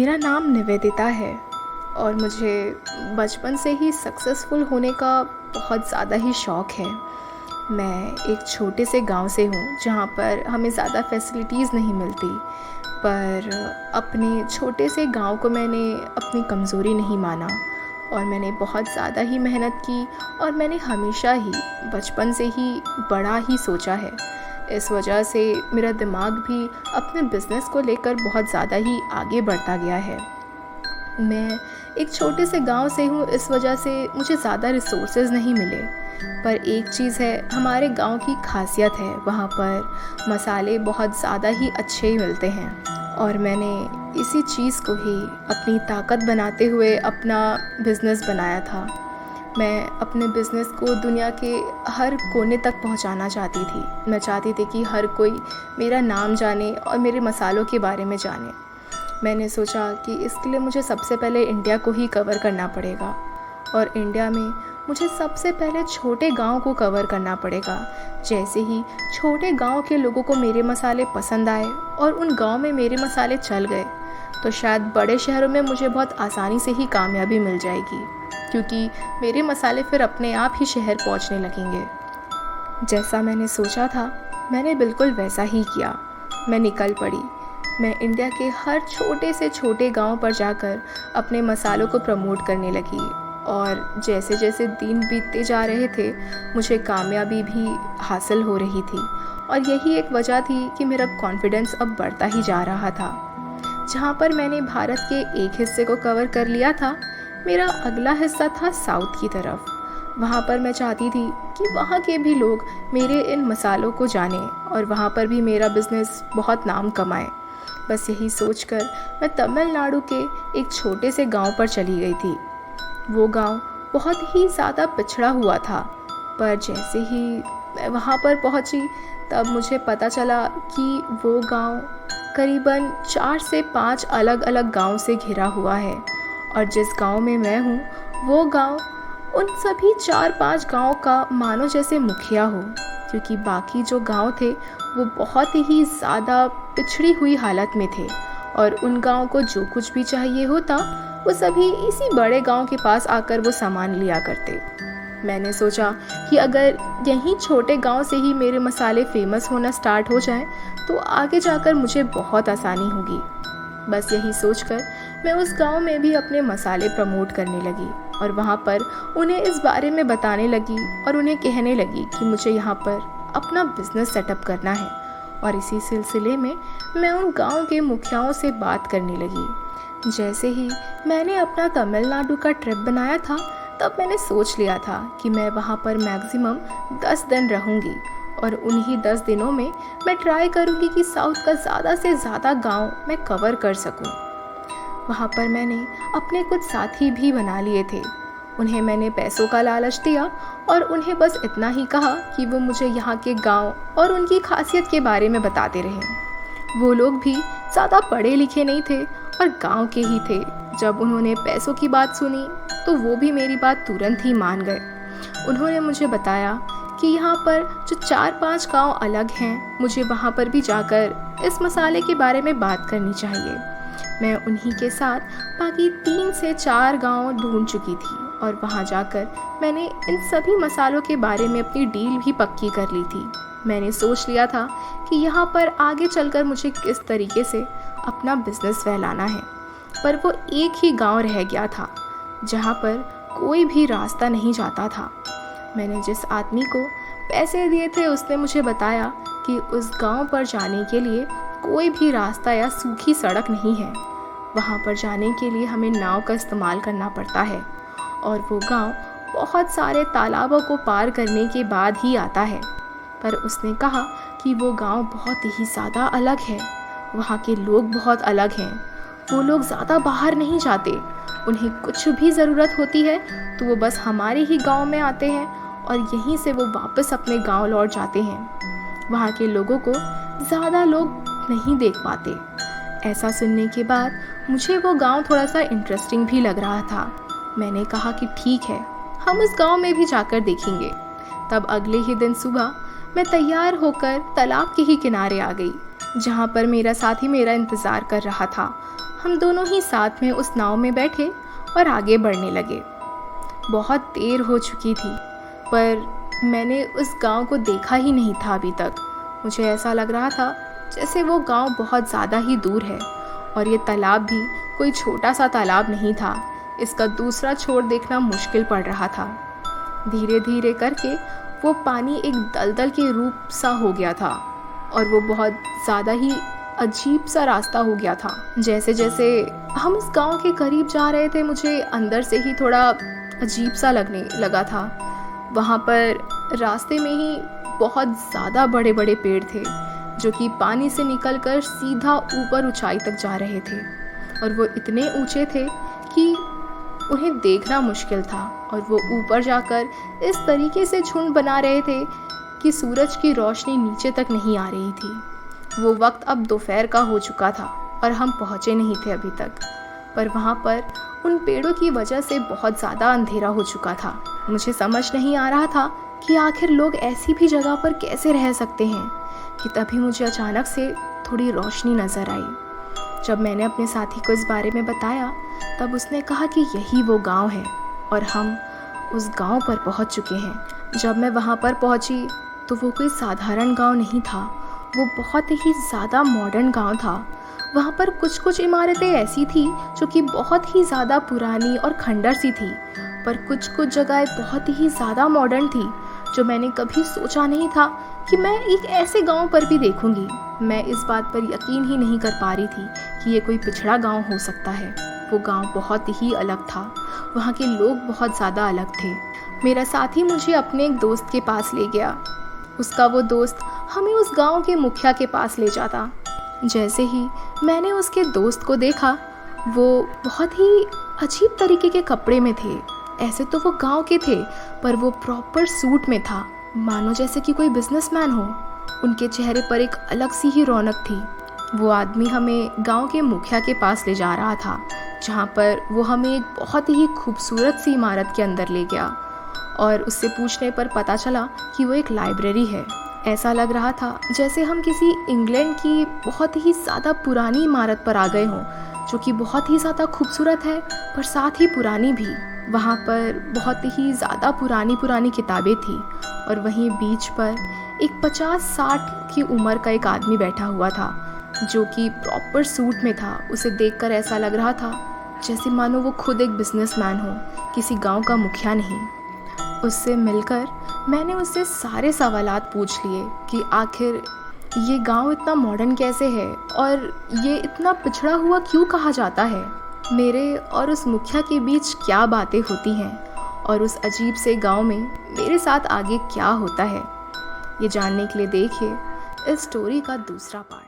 मेरा नाम निवेदिता है और मुझे बचपन से ही सक्सेसफुल होने का बहुत ज़्यादा ही शौक़ है। मैं एक छोटे से गांव से हूँ जहाँ पर हमें ज़्यादा फैसिलिटीज़ नहीं मिलती, पर अपने छोटे से गांव को मैंने अपनी कमज़ोरी नहीं माना और मैंने बहुत ज़्यादा ही मेहनत की और मैंने हमेशा ही बचपन से ही बड़ा ही सोचा है। इस वजह से मेरा दिमाग भी अपने बिज़नेस को लेकर बहुत ज़्यादा ही आगे बढ़ता गया है। मैं एक छोटे से गांव से हूँ, इस वजह से मुझे ज़्यादा रिसोर्सेज नहीं मिले, पर एक चीज़ है, हमारे गांव की खासियत है, वहाँ पर मसाले बहुत ज़्यादा ही अच्छे मिलते हैं और मैंने इसी चीज़ को ही अपनी ताकत बनाते हुए अपना बिज़नेस बनाया था। मैं अपने बिज़नेस को दुनिया के हर कोने तक पहुंचाना चाहती थी। मैं चाहती थी कि हर कोई मेरा नाम जाने और मेरे मसालों के बारे में जाने। मैंने सोचा कि इसके लिए मुझे सबसे पहले इंडिया को ही कवर करना पड़ेगा और इंडिया में मुझे सबसे पहले छोटे गांव को कवर करना पड़ेगा। जैसे ही छोटे गांव के लोगों को मेरे मसाले पसंद आए और उन गांव में मेरे मसाले चल गए, तो शायद बड़े शहरों में मुझे बहुत आसानी से ही कामयाबी मिल जाएगी, क्योंकि मेरे मसाले फिर अपने आप ही शहर पहुंचने लगेंगे। जैसा मैंने सोचा था, मैंने बिल्कुल वैसा ही किया। मैं निकल पड़ी। मैं इंडिया के हर छोटे से छोटे गांव पर जाकर अपने मसालों को प्रमोट करने लगी और जैसे जैसे दिन बीतते जा रहे थे, मुझे कामयाबी भी हासिल हो रही थी और यही एक वजह थी कि मेरा कॉन्फिडेंस अब बढ़ता ही जा रहा था। जहाँ पर मैंने भारत के एक हिस्से को कवर कर लिया था, मेरा अगला हिस्सा था साउथ की तरफ। वहाँ पर मैं चाहती थी कि वहाँ के भी लोग मेरे इन मसालों को जानें और वहाँ पर भी मेरा बिज़नेस बहुत नाम कमाए। बस यही सोचकर मैं तमिलनाडु के एक छोटे से गांव पर चली गई थी। वो गांव बहुत ही ज़्यादा पिछड़ा हुआ था, पर जैसे ही मैं वहाँ पर पहुँची तब मुझे पता चला कि वो गांव करीबन 4 से 5 अलग अलग गांव से घिरा हुआ है और जिस गांव में मैं हूँ, वो गांव उन सभी 4-5 गांव का मानो जैसे मुखिया हो, क्योंकि बाकी जो गांव थे वो बहुत ही ज़्यादा पिछड़ी हुई हालत में थे और उन गांव को जो कुछ भी चाहिए होता, वो सभी इसी बड़े गांव के पास आकर वो सामान लिया करते। मैंने सोचा कि अगर यहीं छोटे गांव से ही मेरे मसाले फेमस होना स्टार्ट हो जाएं, तो आगे जाकर मुझे बहुत आसानी होगी। बस यही सोचकर मैं उस गांव में भी अपने मसाले प्रमोट करने लगी और वहाँ पर उन्हें इस बारे में बताने लगी और उन्हें कहने लगी कि मुझे यहाँ पर अपना बिज़नेस सेटअप करना है। और इसी सिलसिले में मैं उन गांव के मुखियाओं से बात करने लगी। जैसे ही मैंने अपना तमिलनाडु का ट्रिप बनाया था, तब मैंने सोच लिया था कि मैं वहाँ पर मैक्सिमम 10 दिन रहूँगी और उन्हीं 10 दिनों में मैं ट्राई करूँगी कि साउथ का ज़्यादा से ज़्यादा गांव मैं कवर कर सकूँ। वहाँ पर मैंने अपने कुछ साथी भी बना लिए थे। उन्हें मैंने पैसों का लालच दिया और उन्हें बस इतना ही कहा कि वो मुझे यहाँ के गांव और उनकी खासियत के बारे में बताते रहे। वो लोग भी ज़्यादा पढ़े लिखे नहीं थे और गांव के ही थे। जब उन्होंने पैसों की बात सुनी तो वो भी मेरी बात तुरंत ही मान गए। उन्होंने मुझे बताया कि यहाँ पर जो 4-5 गांव अलग हैं, मुझे वहाँ पर भी जाकर इस मसाले के बारे में बात करनी चाहिए। मैं उन्हीं के साथ बाकी 3 से 4 गांव ढूंढ चुकी थी और वहाँ जाकर मैंने इन सभी मसालों के बारे में अपनी डील भी पक्की कर ली थी। मैंने सोच लिया था कि यहाँ पर आगे चलकर मुझे किस तरीके से अपना बिज़नेस फैलाना है, पर वो एक ही गांव रह गया था जहाँ पर कोई भी रास्ता नहीं जाता था। मैंने जिस आदमी को पैसे दिए थे, उसने मुझे बताया कि उस गांव पर जाने के लिए कोई भी रास्ता या सूखी सड़क नहीं है। वहाँ पर जाने के लिए हमें नाव का इस्तेमाल करना पड़ता है और वो गांव बहुत सारे तालाबों को पार करने के बाद ही आता है। पर उसने कहा कि वो गांव बहुत ही ज़्यादा अलग है, वहाँ के लोग बहुत अलग हैं। वो लोग ज़्यादा बाहर नहीं जाते, उन्हें कुछ भी ज़रूरत होती है तो वो बस हमारे ही गांव में आते हैं और यहीं से वो वापस अपने गांव लौट जाते हैं। वहाँ के लोगों को ज़्यादा लोग नहीं देख पाते। ऐसा सुनने के बाद मुझे वो गांव थोड़ा सा इंटरेस्टिंग भी लग रहा था। मैंने कहा कि ठीक है, हम उस गांव में भी जाकर देखेंगे। तब अगले ही दिन सुबह मैं तैयार होकर तालाब के ही किनारे आ गई, जहाँ पर मेरा साथी मेरा इंतज़ार कर रहा था। हम दोनों ही साथ में उस नाव में बैठे और आगे बढ़ने लगे। बहुत देर हो चुकी थी, पर मैंने उस गांव को देखा ही नहीं था अभी तक। मुझे ऐसा लग रहा था जैसे वो गांव बहुत ज़्यादा ही दूर है, और ये तालाब भी कोई छोटा सा तालाब नहीं था। इसका दूसरा छोर देखना मुश्किल पड़ रहा था। धीरे धीरे करके वो पानी एक दलदल के रूप सा हो गया था, और वो बहुत ज़्यादा ही अजीब सा रास्ता हो गया था। जैसे जैसे हम इस गांव के करीब जा रहे थे, मुझे अंदर से ही थोड़ा अजीब सा लगने लगा था। वहाँ पर रास्ते में ही बहुत ज़्यादा बड़े बड़े पेड़ थे, जो कि पानी से निकलकर सीधा ऊपर ऊंचाई तक जा रहे थे, और वो इतने ऊंचे थे कि उन्हें देखना मुश्किल था। और वो ऊपर जाकर इस तरीके से झुंड बना रहे थे कि सूरज की रोशनी नीचे तक नहीं आ रही थी। वो वक्त अब दोपहर का हो चुका था और हम पहुँचे नहीं थे अभी तक, पर वहाँ पर उन पेड़ों की वजह से बहुत ज़्यादा अंधेरा हो चुका था। मुझे समझ नहीं आ रहा था कि आखिर लोग ऐसी भी जगह पर कैसे रह सकते हैं, कि तभी मुझे अचानक से थोड़ी रोशनी नज़र आई। जब मैंने अपने साथी को इस बारे में बताया, तब उसने कहा कि यही वो गांव है और हम उस गांव पर पहुंच चुके हैं। जब मैं वहां पर पहुंची तो वो कोई साधारण गांव नहीं था, वो बहुत ही ज़्यादा मॉडर्न गांव था। वहाँ पर कुछ कुछ इमारतें ऐसी थी जो कि बहुत ही ज़्यादा पुरानी और खंडर सी थी, पर कुछ कुछ जगहें बहुत ही ज़्यादा मॉडर्न थी, जो मैंने कभी सोचा नहीं था कि मैं एक ऐसे गांव पर भी देखूंगी। मैं इस बात पर यकीन ही नहीं कर पा रही थी कि ये कोई पिछड़ा गांव हो सकता है। वो गांव बहुत ही अलग था, वहाँ के लोग बहुत ज़्यादा अलग थे। मेरा साथी मुझे अपने एक दोस्त के पास ले गया। उसका वो दोस्त हमें उस गांव के मुखिया के पास ले जाता। जैसे ही मैंने उसके दोस्त को देखा, वो बहुत ही अजीब तरीके के कपड़े में थे। ऐसे तो वो गांव के थे, पर वो प्रॉपर सूट में था, मानो जैसे कि कोई बिजनेसमैन हो। उनके चेहरे पर एक अलग सी ही रौनक थी। वो आदमी हमें गांव के मुखिया के पास ले जा रहा था, जहाँ पर वो हमें एक बहुत ही खूबसूरत सी इमारत के अंदर ले गया, और उससे पूछने पर पता चला कि वो एक लाइब्रेरी है। ऐसा लग रहा था जैसे हम किसी इंग्लैंड की बहुत ही ज़्यादा पुरानी इमारत पर आ गए हों, जो कि बहुत ही ज़्यादा खूबसूरत है पर साथ ही पुरानी भी। वहाँ पर बहुत ही ज़्यादा पुरानी पुरानी किताबें थी, और वहीं बीच पर एक 50-60 की उम्र का एक आदमी बैठा हुआ था, जो कि प्रॉपर सूट में था। उसे देखकर ऐसा लग रहा था जैसे मानो वो खुद एक बिजनेसमैन हो, किसी गांव का मुखिया नहीं। उससे मिलकर मैंने उससे सारे सवालात पूछ लिए कि आखिर ये गांव इतना मॉडर्न कैसे है, और ये इतना पिछड़ा हुआ क्यों कहा जाता है। मेरे और उस मुखिया के बीच क्या बातें होती हैं, और उस अजीब से गांव में मेरे साथ आगे क्या होता है, ये जानने के लिए देखिए इस स्टोरी का दूसरा पार्ट।